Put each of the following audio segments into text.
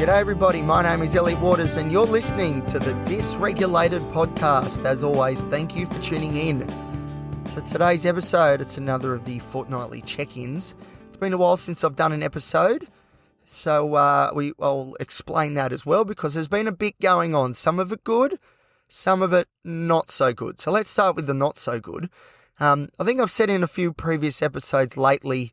G'day everybody, my name is Elliot Waters and you're listening to the Dysregulated podcast. As always, thank you for tuning in. So today's episode, it's another of the Fortnightly check-ins. It's been a while since I've done an episode, so I'll explain that as well because there's been a bit going on. Some of it good, some of it not so good. So let's start with the not so good. I think I've said in a few previous episodes lately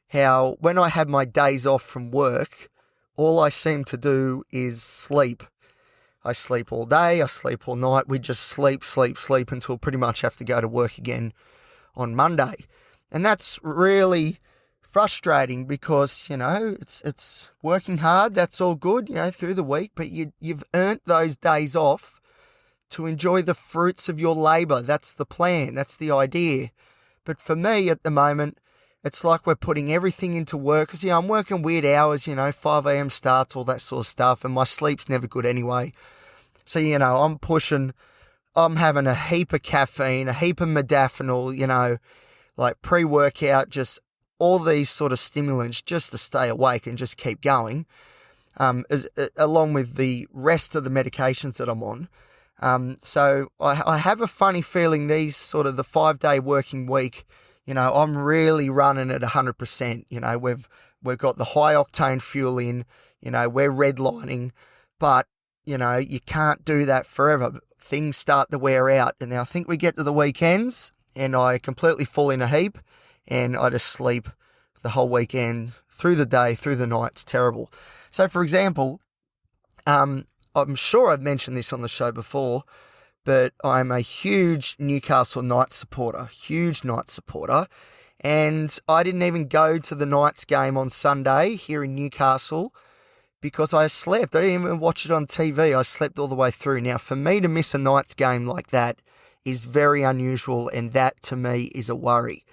how when I have my days off from work, all I seem to do is sleep. I sleep all day, I sleep all night. We just sleep until pretty much have to go to work again on Monday. And that's really frustrating because, it's working hard. That's all good, through the week. But you've earned those days off to enjoy the fruits of your labour. That's the plan. That's the idea. But for me at the moment, it's like we're putting everything into work because, I'm working weird hours, 5 a.m. starts, all that sort of stuff, and my sleep's never good anyway. So, I'm having a heap of caffeine, a heap of modafinil, like pre-workout, just all these sort of stimulants just to stay awake and just keep going, along with the rest of the medications that I'm on. So I have a funny feeling these sort of the 5-day working week, I'm really running at 100%. We've got the high octane fuel in, we're redlining, but, you can't do that forever. Things start to wear out. And now I think we get to the weekends and I completely fall in a heap and I just sleep the whole weekend, through the day, through the night. It's terrible. So, for example, I'm sure I've mentioned this on the show before, but I'm a huge Newcastle Knights supporter, and I didn't even go to the Knights game on Sunday here in Newcastle because I slept. I didn't even watch it on TV. I slept all the way through. Now, for me to miss a Knights game like that is very unusual, and that to me is a worry.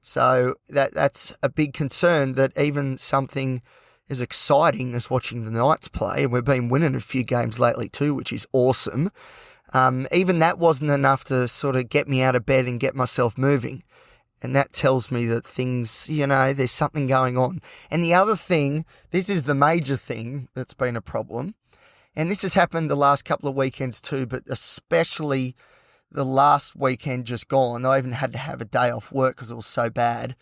So that's a big concern that even something as exciting as watching the Knights play, and we've been winning a few games lately too, which is awesome. Even that wasn't enough to sort of get me out of bed and get myself moving. And that tells me that things, there's something going on. And the other thing, this is the major thing that's been a problem. And this has happened the last couple of weekends too, but especially the last weekend just gone. I even had to have a day off work because it was so bad.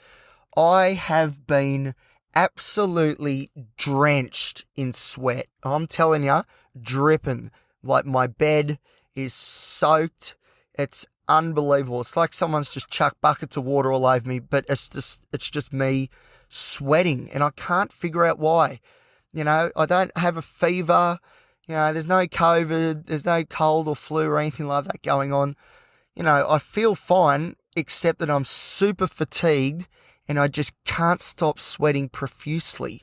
I have been absolutely drenched in sweat. I'm telling you, dripping. Like my bed is soaked. It's unbelievable. It's like someone's just chucked buckets of water all over me, but it's just me sweating and I can't figure out why. I don't have a fever. There's no COVID, there's no cold or flu or anything like that going on. I feel fine except that I'm super fatigued and I just can't stop sweating profusely.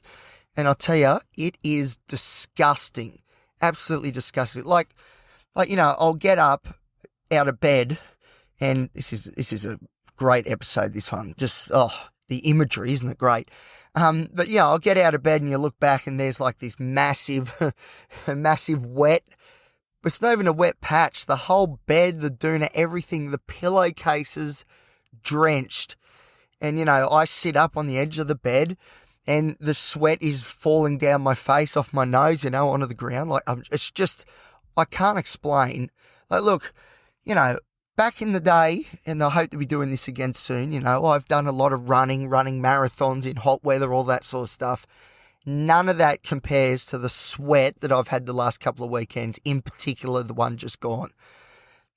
And I'll tell you, it is disgusting. Absolutely disgusting. Like, I'll get up out of bed, and this is a great episode, this one. Just, the imagery, isn't it great? But yeah, I'll get out of bed and you look back and there's like this massive wet, but it's not even a wet patch. The whole bed, the doona, everything, the pillowcases drenched. And, I sit up on the edge of the bed and the sweat is falling down my face, off my nose, onto the ground. Like, it's just, I can't explain. Like, look, back in the day, and I hope to be doing this again soon, I've done a lot of running marathons in hot weather, all that sort of stuff. None of that compares to the sweat that I've had the last couple of weekends, in particular the one just gone.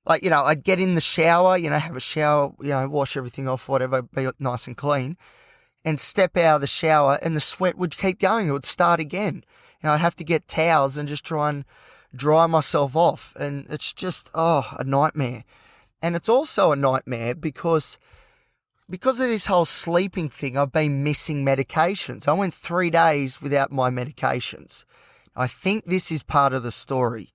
Like, I'd get in the shower, have a shower, wash everything off, whatever, be nice and clean, and step out of the shower and the sweat would keep going. It would start again. I'd have to get towels and just try and dry myself off. And it's just, a nightmare. And it's also a nightmare because of this whole sleeping thing, I've been missing medications. I went 3 days without my medications. I think this is part of the story.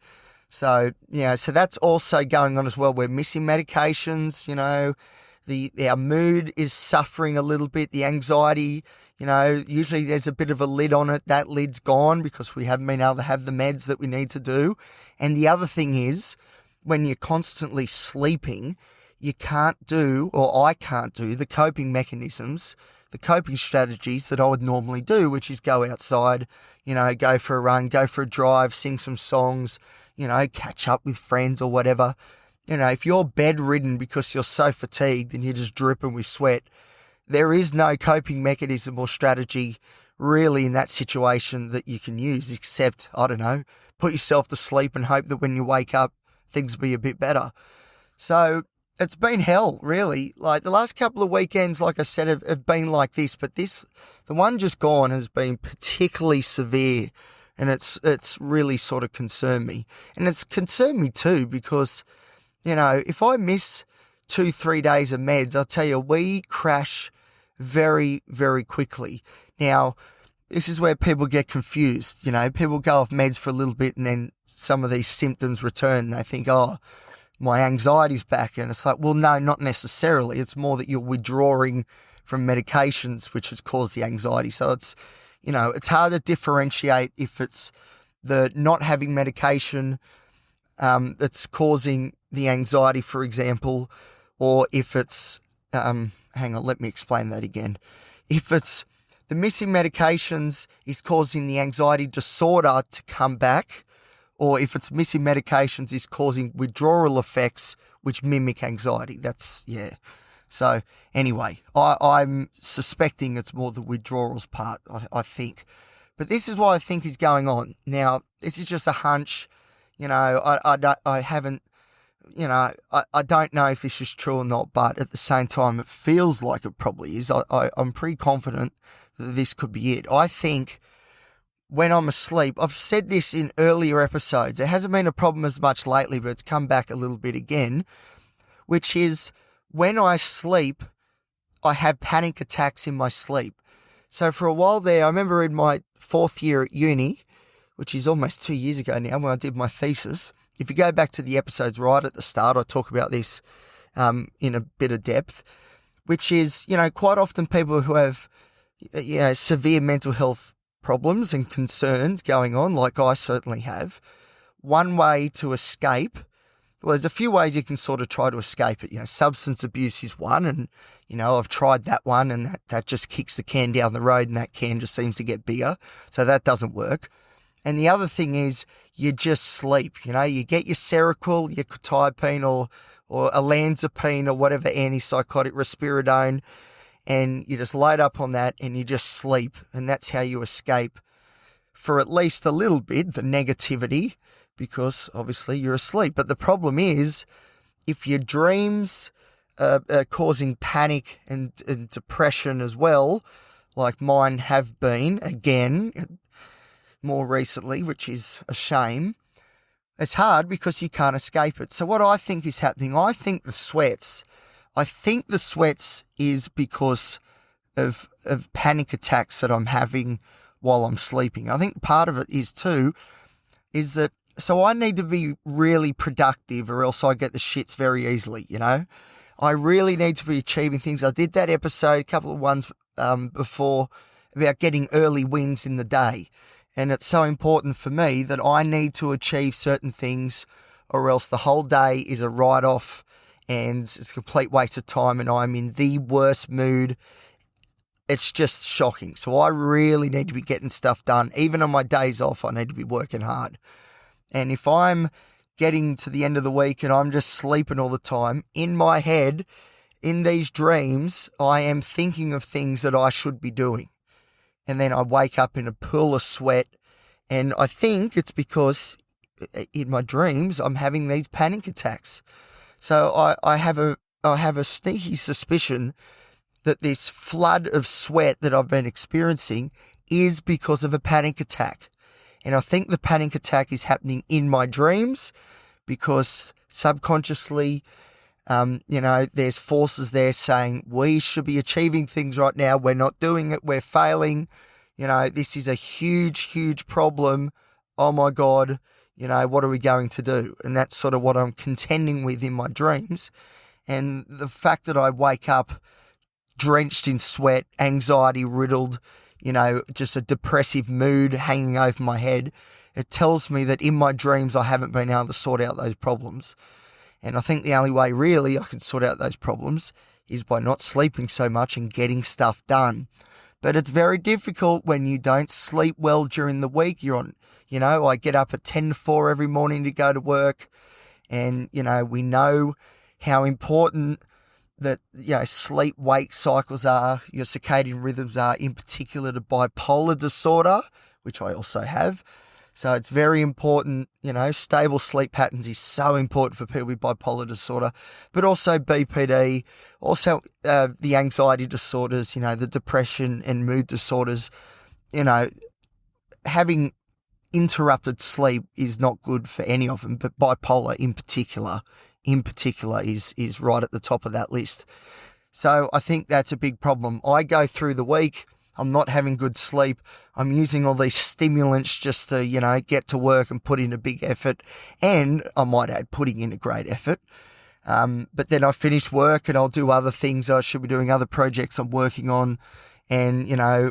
So, so that's also going on as well. We're missing medications, our mood is suffering a little bit, the anxiety, usually there's a bit of a lid on it. That lid's gone because we haven't been able to have the meds that we need to do. And the other thing is, when you're constantly sleeping, you can't do, or I can't do, the coping mechanisms the coping strategies that I would normally do, which is go outside, go for a run, go for a drive, sing some songs, catch up with friends or whatever. If you're bedridden because you're so fatigued and you're just dripping with sweat, there is no coping mechanism or strategy really in that situation that you can use except, I don't know, put yourself to sleep and hope that when you wake up, things will be a bit better. So it's been hell, really. Like the last couple of weekends, like I said, have been like this, but the one just gone has been particularly severe, and it's really sort of concerned me. And it's concerned me too because, if I miss 2-3 days of meds, I'll tell you, we crash very, very quickly. Now, this is where people get confused. People go off meds for a little bit and then some of these symptoms return. They think, oh, my anxiety's back. And it's like, well, no, not necessarily. It's more that you're withdrawing from medications, which has caused the anxiety. So it's, it's hard to differentiate if it's the not having medication that's causing the anxiety, for example, or if it's, hang on, let me explain that again. If it's the missing medications is causing the anxiety disorder to come back, or if it's missing medications is causing withdrawal effects which mimic anxiety. So anyway, I'm suspecting it's more the withdrawals part, I think. But this is what I think is going on. Now, this is just a hunch. I don't know if this is true or not, but at the same time, it feels like it probably is. I'm pretty confident that this could be it. I think when I'm asleep, I've said this in earlier episodes, it hasn't been a problem as much lately, but it's come back a little bit again, which is when I sleep, I have panic attacks in my sleep. So for a while there, I remember in my 4th year at uni, which is almost 2 years ago now when I did my thesis, if you go back to the episodes right at the start, I talk about this in a bit of depth, which is, quite often people who have severe mental health problems and concerns going on, like I certainly have, one way to escape, well, there's a few ways you can sort of try to escape it. Substance abuse is one, and, I've tried that one, and that just kicks the can down the road, and that can just seems to get bigger, so that doesn't work. And the other thing is you just sleep. You get your Seroquel, your quetiapine or olanzapine or whatever antipsychotic, risperidone, and you just load up on that and you just sleep. And that's how you escape for at least a little bit the negativity, because obviously you're asleep. But the problem is if your dreams are causing panic and depression as well, like mine have been, again, more recently, which is a shame, it's hard because you can't escape it. So what I think is happening, I think the sweats is because of panic attacks that I'm having while I'm sleeping. I think part of it is that, so I need to be really productive or else I get the shits very easily, I really need to be achieving things. I did that episode, a couple of ones before, about getting early wins in the day. And it's so important for me that I need to achieve certain things or else the whole day is a write-off and it's a complete waste of time and I'm in the worst mood. It's just shocking. So I really need to be getting stuff done. Even on my days off, I need to be working hard. And if I'm getting to the end of the week and I'm just sleeping all the time, in my head, in these dreams, I am thinking of things that I should be doing. And then I wake up in a pool of sweat. And I think it's because in my dreams, I'm having these panic attacks. So I have a sneaky suspicion that this flood of sweat that I've been experiencing is because of a panic attack. And I think the panic attack is happening in my dreams because subconsciously, there's forces there saying we should be achieving things right now. We're not doing it. We're failing. This is a huge, huge problem. Oh my God. What are we going to do? And that's sort of what I'm contending with in my dreams. And the fact that I wake up drenched in sweat, anxiety riddled, just a depressive mood hanging over my head, it tells me that in my dreams I haven't been able to sort out those problems. And I think the only way really I can sort out those problems is by not sleeping so much and getting stuff done. But it's very difficult when you don't sleep well during the week. I get up at 10 to 4 every morning to go to work. And, we know how important that, sleep-wake cycles are, your circadian rhythms are, in particular to bipolar disorder, which I also have. So it's very important, stable sleep patterns is so important for people with bipolar disorder, but also BPD, also the anxiety disorders, the depression and mood disorders. Having interrupted sleep is not good for any of them, but bipolar in particular is right at the top of that list. So I think that's a big problem. I go through the week, I'm not having good sleep. I'm using all these stimulants just to, get to work and put in a big effort. And I might add, putting in a great effort. But then I finish work and I'll do other things. I should be doing other projects I'm working on. And,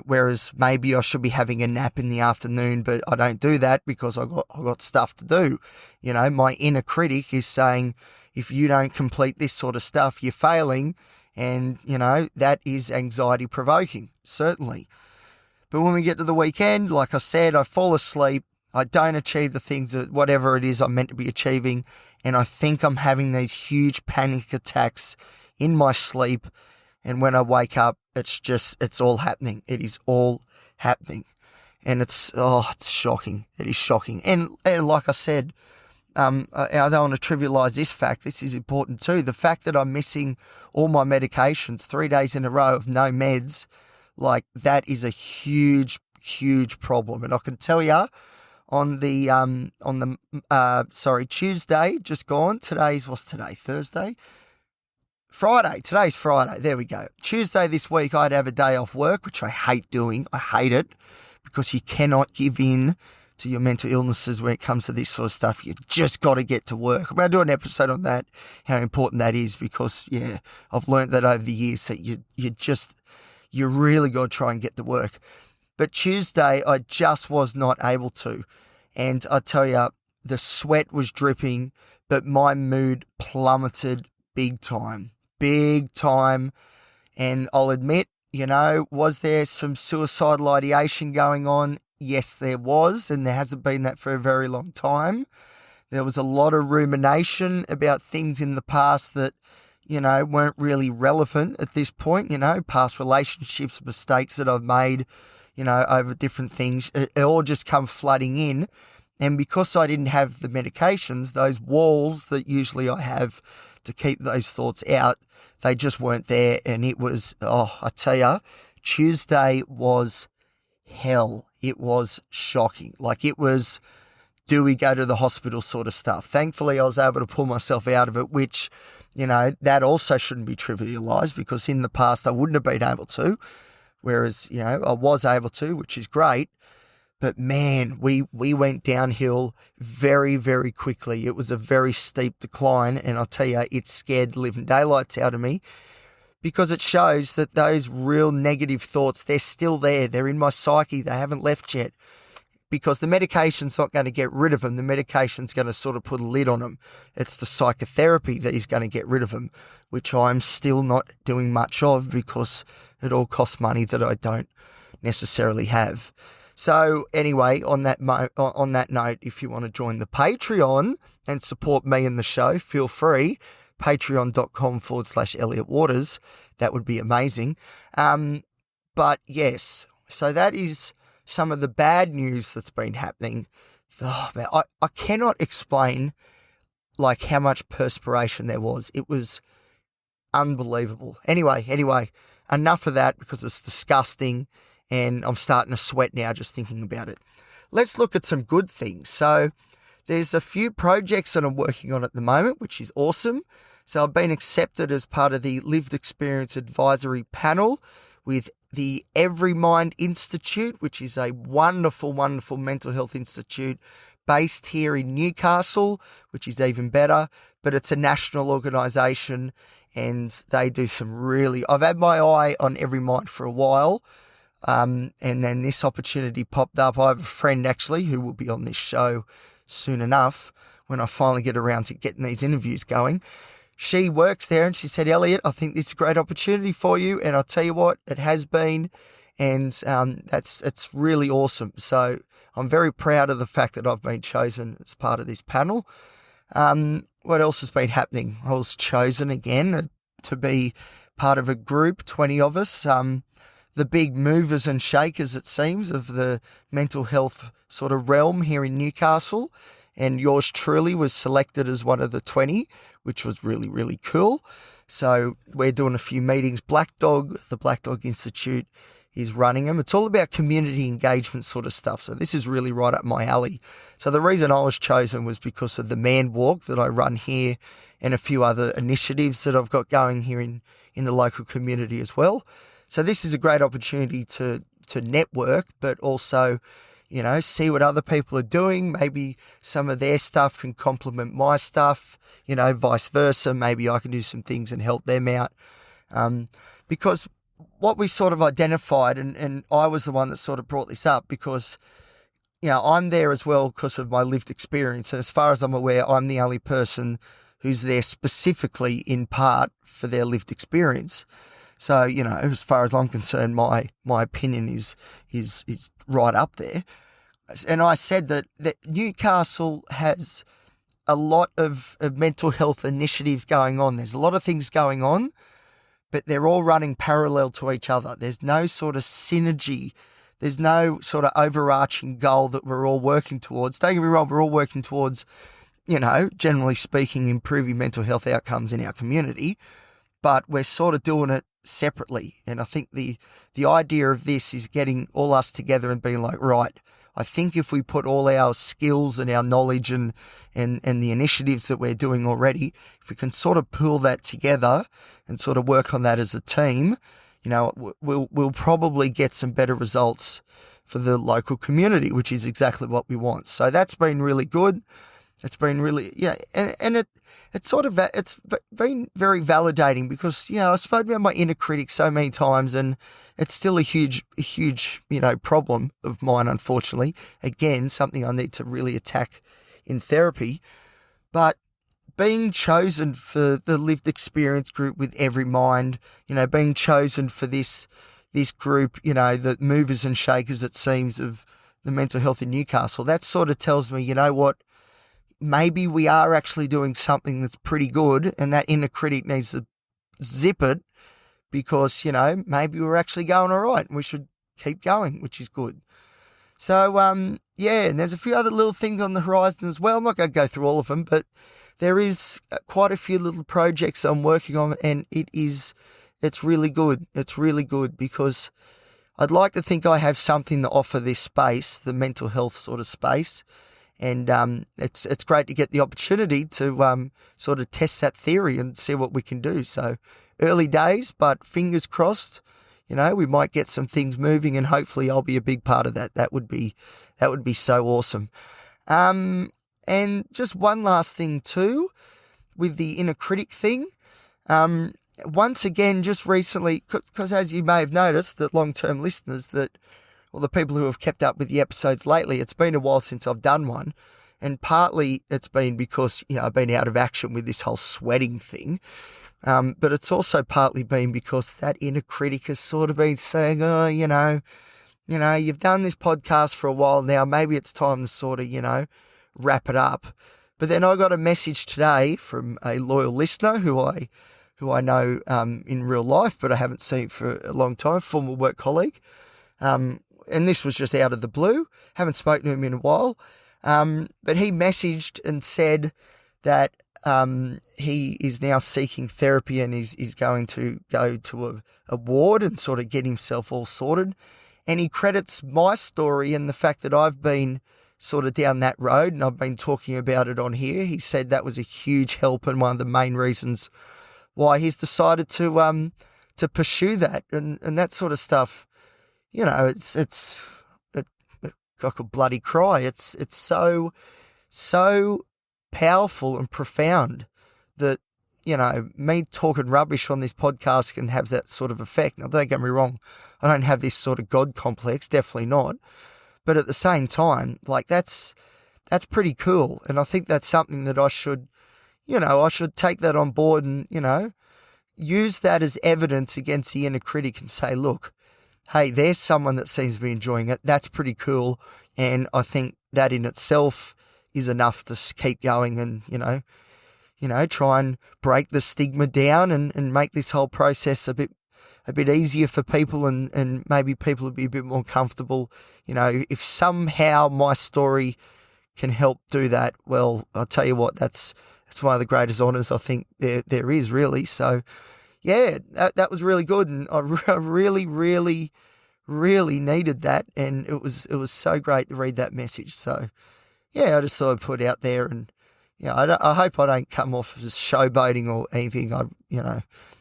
whereas maybe I should be having a nap in the afternoon, but I don't do that because I got stuff to do. My inner critic is saying, if you don't complete this sort of stuff, you're failing. And, that is anxiety provoking, certainly. But when we get to the weekend, like I said, I fall asleep. I don't achieve the things that whatever it is I'm meant to be achieving. And I think I'm having these huge panic attacks in my sleep. And when I wake up, it's all happening. It is all happening. And it's shocking. It is shocking. And like I said, I don't want to trivialize this fact. This is important too. The fact that I'm missing all my medications 3 days in a row of no meds, like that is a huge, huge problem. And I can tell you on the Tuesday, just gone. What's today? Thursday? Friday. Today's Friday. There we go. Tuesday this week, I'd have a day off work, which I hate doing. I hate it because you cannot give in to your mental illnesses when it comes to this sort of stuff. You just got to get to work. I'm going to do an episode on that, how important that is, because, I've learned that over the years that you really got to try and get to work. But Tuesday, I just was not able to. And I tell you, the sweat was dripping, but my mood plummeted big time. And I'll admit, was there some suicidal ideation going on? Yes, there was, and there hasn't been that for a very long time. There was a lot of rumination about things in the past that, weren't really relevant at this point, past relationships, mistakes that I've made, over different things. It all just come flooding in. And because I didn't have the medications, those walls that usually I have to keep those thoughts out, they just weren't there. And it was, I tell you, Tuesday was hell. It was shocking. Like it was, do we go to the hospital sort of stuff. Thankfully, I was able to pull myself out of it, which, that also shouldn't be trivialized because in the past I wouldn't have been able to, whereas, I was able to, which is great. But man, we went downhill very, very quickly. It was a very steep decline. And I'll tell you, it scared the living daylights out of me because it shows that those real negative thoughts, they're still there. They're in my psyche. They haven't left yet because the medication's not going to get rid of them. The medication's going to sort of put a lid on them. It's the psychotherapy that is going to get rid of them, which I'm still not doing much of because it all costs money that I don't necessarily have. So anyway, on that note, if you want to join the Patreon and support me and the show, feel free. Patreon.com/Elliot Waters. That would be amazing. But yes, so that is some of the bad news that's been happening. Oh, man, I cannot explain like how much perspiration there was. It was unbelievable. Anyway, enough of that because it's disgusting. And I'm starting to sweat now just thinking about it. Let's look at some good things. So there's a few projects that I'm working on at the moment, which is awesome. So I've been accepted as part of the Lived Experience Advisory Panel with the Every Mind Institute, which is a wonderful, wonderful mental health institute based here in Newcastle, which is even better. But it's a national organisation and they do some really... I've had my eye on Every Mind for a while. And then this opportunity popped up. I have a friend actually who will be on this show soon enough when I finally get around to getting these interviews going. she works there, and she said, Elliot, I think this is a great opportunity for you. And I'll tell you what, it has been. And it's really awesome. So I'm very proud of the fact that I've been chosen as part of this panel. What else has been happening? I was chosen again to be part of a group, 20 of us, the big movers and shakers, it seems, of the mental health sort of realm here in Newcastle. And yours truly was selected as one of the 20, which was really, really cool. So we're doing a few meetings. The Black Dog Institute is running them. It's all about community engagement sort of stuff. So this is really right up my alley. So the reason I was chosen was because of the Man Walk that I run here and a few other initiatives that I've got going here in the local community as well. So this is a great opportunity to network, but also, see what other people are doing. Maybe some of their stuff can complement my stuff, vice versa. Maybe I can do some things and help them out. Because what we sort of identified, and I was the one that sort of brought this up because, I'm there as well because of my lived experience. As far as I'm aware, I'm the only person who's there specifically in part for their lived experience. So, as far as I'm concerned, my opinion is right up there. And I said that Newcastle has a lot of mental health initiatives going on. There's a lot of things going on, but they're all running parallel to each other. There's no sort of synergy. There's no sort of overarching goal that we're all working towards. Don't get me wrong, we're all working towards, generally speaking, improving mental health outcomes in our community, but we're sort of doing it separately. And I think the idea of this is getting all us together and being like, right, I think if we put all our skills and our knowledge and the initiatives that we're doing already, if we can sort of pull that together and sort of work on that as a team, we'll probably get some better results for the local community, which is exactly what we want. So that's been really good. It's been really, and it's been very validating because, I've spoken about my inner critic so many times and it's still a huge, problem of mine, unfortunately. Again, something I need to really attack in therapy. But being chosen for the lived experience group with Every Mind, being chosen for this group, the movers and shakers, it seems, of the mental health in Newcastle, that sort of tells me, what, maybe we are actually doing something that's pretty good and that inner critic needs to zip it because, maybe we're actually going all right and we should keep going, which is good. So, and there's a few other little things on the horizon as well. I'm not going to go through all of them, but there is quite a few little projects I'm working on and it's really good. It's really good because I'd like to think I have something to offer this space, the mental health sort of space. And it's great to get the opportunity to sort of test that theory and see what we can do. So early days, but fingers crossed, we might get some things moving and hopefully I'll be a big part of that. That would be so awesome. And just one last thing too, with the inner critic thing. Once again, just recently, because as you may have noticed, that long-term listeners the people who have kept up with the episodes lately, it's been a while since I've done one. And partly it's been because, I've been out of action with this whole sweating thing. But it's also partly been because that inner critic has sort of been saying, oh, you've done this podcast for a while now. Maybe it's time to sort of, wrap it up. But then I got a message today from a loyal listener who I know in real life, but I haven't seen for a long time, former work colleague. And this was just out of the blue. Haven't spoken to him in a while. But he messaged and said that he is now seeking therapy and is going to go to a ward and sort of get himself all sorted. And he credits my story and the fact that I've been sort of down that road and I've been talking about it on here. He said that was a huge help and one of the main reasons why he's decided to pursue that and that sort of stuff. I could bloody cry. It's so powerful and profound that, me talking rubbish on this podcast can have that sort of effect. Now, don't get me wrong. I don't have this sort of God complex, definitely not. But at the same time, like that's pretty cool. And I think that's something that I should, I should take that on board and, use that as evidence against the inner critic and say, look, hey, there's someone that seems to be enjoying it. That's pretty cool. And I think that in itself is enough to keep going and, try and break the stigma down and make this whole process a bit easier for people and maybe people would be a bit more comfortable. If somehow my story can help do that, well, I'll tell you what, that's one of the greatest honours I think there is, really. So, yeah, that was really good, and I really, really, really needed that, and it was so great to read that message. So, yeah, I just thought I'd put it out there, and I hope I don't come off as showboating or anything.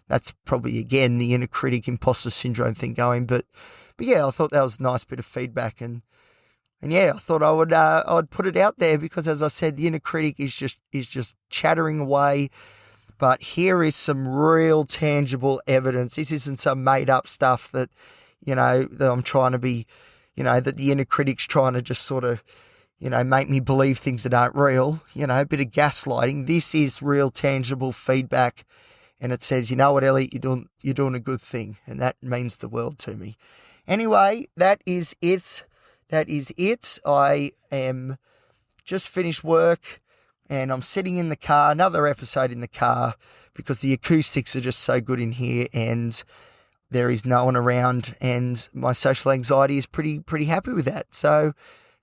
That's probably again the inner critic imposter syndrome thing going, but yeah, I thought that was a nice bit of feedback, and yeah, I thought I'd put it out there because, as I said, the inner critic is just chattering away. But here is some real tangible evidence. This isn't some made up stuff that I'm trying to be, that the inner critic's trying to just sort of, make me believe things that aren't real. A bit of gaslighting. This is real tangible feedback, and it says, you know what, Elliot, you're doing a good thing, and that means the world to me. Anyway, that is it. I am just finished work and I'm sitting in the car, another episode in the car, because the acoustics are just so good in here and there is no one around, and my social anxiety is pretty happy with that. So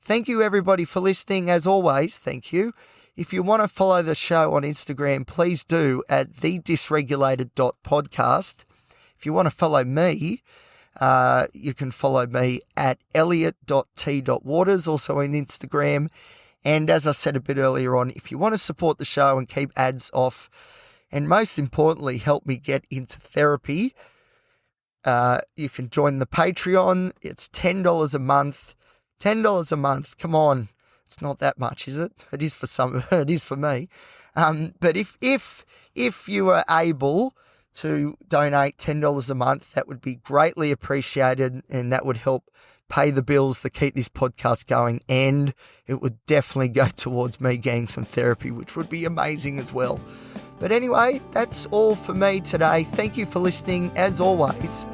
thank you everybody for listening. As always, thank you. If you want to follow the show on Instagram, please do at thedysregulated.podcast. If you want to follow me, you can follow me at elliot.t.waters, also on Instagram. And as I said a bit earlier on, if you want to support the show and keep ads off, and most importantly, help me get into therapy, you can join the Patreon. It's $10 a month. $10 a month. Come on. It's not that much, is it? It is for some. It is for me. But if you are able to donate $10 a month, that would be greatly appreciated, and that would help pay the bills to keep this podcast going, and it would definitely go towards me getting some therapy, which would be amazing as well. But anyway, that's all for me today. Thank you for listening as always,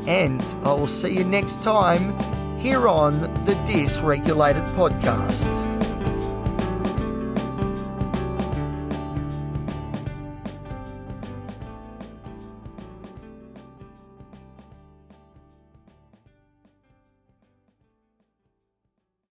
and I will see you next time here on the Dysregulated podcast.